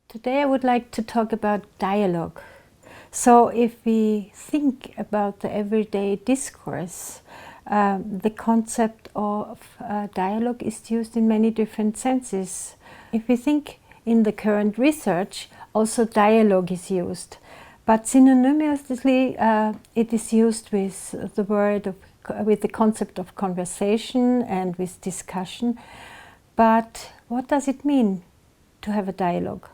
Today I would like to talk about dialogue. So if we think about the everyday discourse, the concept of dialogue is used in many different senses. If we think in the current research, also dialogue is used. But synonymously, it is used with with the concept of conversation and with discussion. But what does it mean to have a dialogue?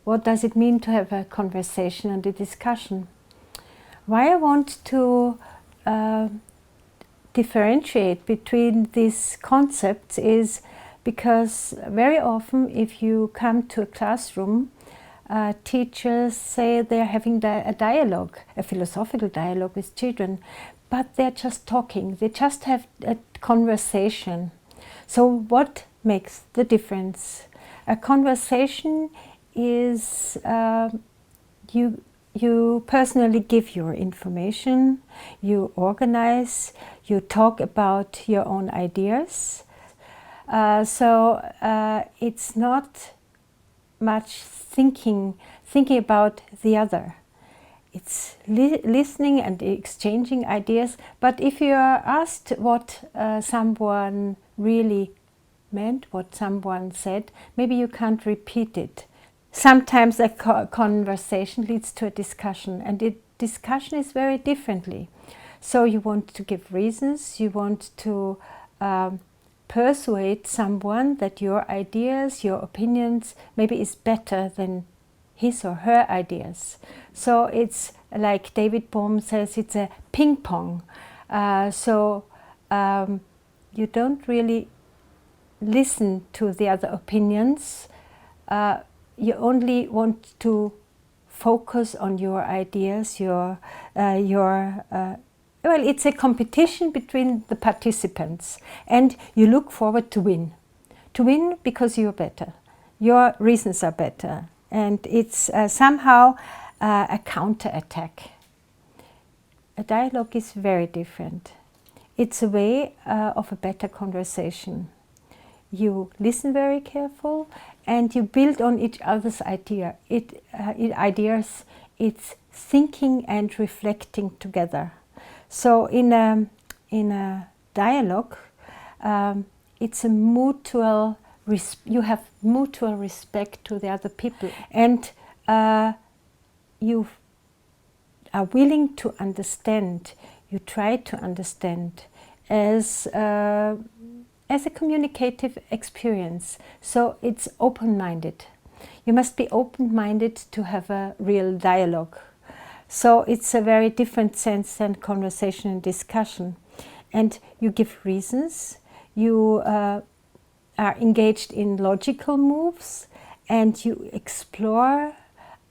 What does it mean to have a conversation and a discussion? Why I want to differentiate between these concepts is because very often if you come to a classroom, teachers say they're having a dialogue, a philosophical dialogue with children, but they're just talking, they just have a conversation. So what makes the difference? A conversation is you personally give your information, you organize, you talk about your own ideas. So it's not much thinking about the other. It's listening and exchanging ideas. But if you are asked what someone really meant, what someone said, maybe you can't repeat it. Sometimes a conversation leads to a discussion, and the discussion is very differently. So you want to give reasons, you want to persuade someone that your ideas, your opinions maybe is better than his or her ideas. So it's like David Bohm says, it's a ping pong. So you don't really listen to the other opinions. You only want to focus on your ideas, well, it's a competition between the participants, and you look forward to win. To win because you're better, your reasons are better, and it's somehow a counterattack. A dialogue is very different. It's a way of a better conversation. You listen very careful and you build on each other's ideas. It's thinking and reflecting together. So in a dialogue, it's a mutual. You have mutual respect to the other people, and you are willing to understand. You try to understand as a communicative experience. So it's open-minded. You must be open-minded to have a real dialogue. So it's a very different sense than conversation and discussion. And you give reasons, you are engaged in logical moves, and you explore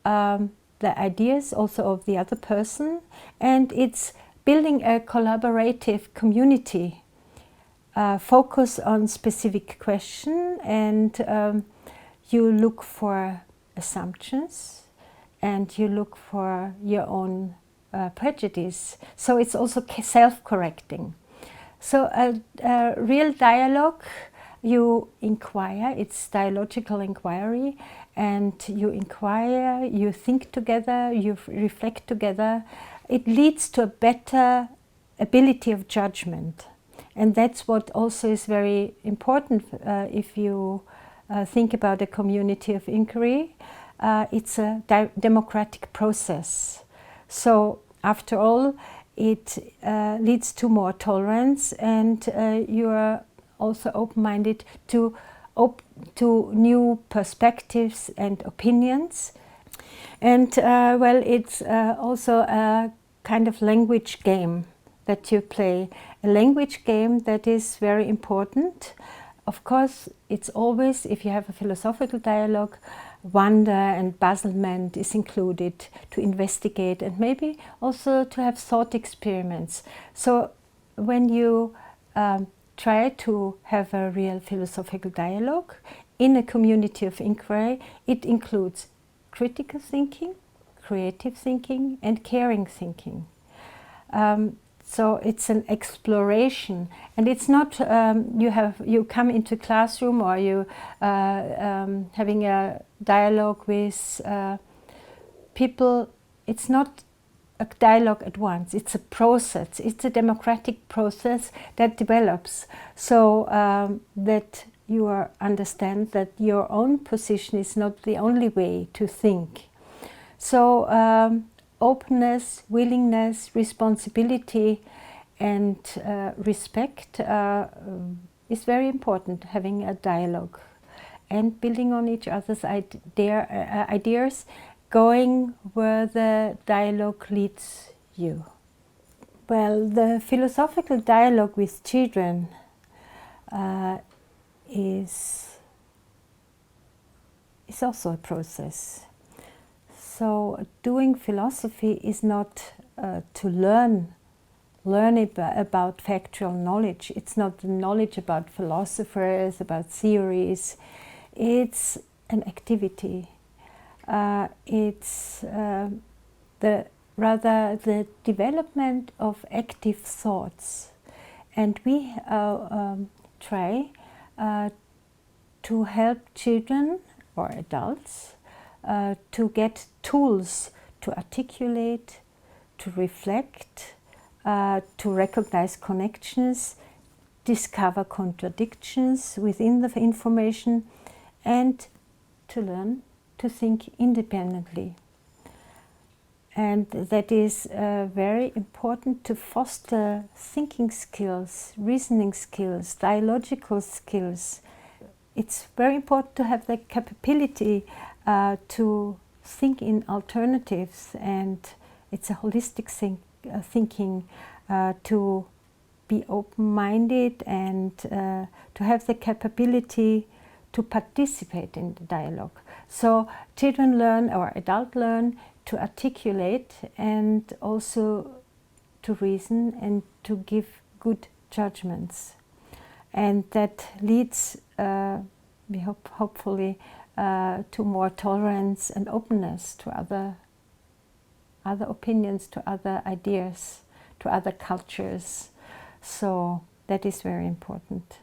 the ideas also of the other person, and it's building a collaborative community. Focus on specific question, and you look for assumptions, and you look for your own prejudice. So it's also self-correcting. So a real dialogue, you inquire, it's dialogical inquiry, and you inquire, you think together, you reflect together. It leads to a better ability of judgment. And that's what also is very important if you think about a community of inquiry. It's a democratic process. So after all, it leads to more tolerance, and you are also open-minded to new perspectives and opinions. And well, it's also a kind of language game that you play, a language game that is very important. Of course, it's always, if you have a philosophical dialogue, wonder and puzzlement is included, to investigate and maybe also to have thought experiments. So when you try to have a real philosophical dialogue in a community of inquiry, it includes critical thinking, creative thinking and caring thinking. So it's an exploration, and it's not you come into classroom or you having a dialogue with people. It's not a dialogue at once. It's a process. It's a democratic process that develops, so that you understand that your own position is not the only way to think. So openness, willingness, responsibility, and respect is very important, having a dialogue and building on each other's ideas, going where the dialogue leads you. Well, the philosophical dialogue with children is also a process. So doing philosophy is not to learn about factual knowledge. It's not the knowledge about philosophers, about theories. It's an activity. It's rather the development of active thoughts. And we try to help children or adults to get tools to articulate, to reflect, to recognize connections, discover contradictions within the information, and to learn to think independently. And that is very important to foster thinking skills, reasoning skills, dialogical skills. It's very important to have the capability to think in alternatives, and it's a holistic thinking, to be open-minded and to have the capability to participate in the dialogue. So children learn, or adults learn, to articulate and also to reason and to give good judgments. And that leads, we hope, hopefully, to more tolerance and openness to other opinions, to other ideas, to other cultures. So that is very important.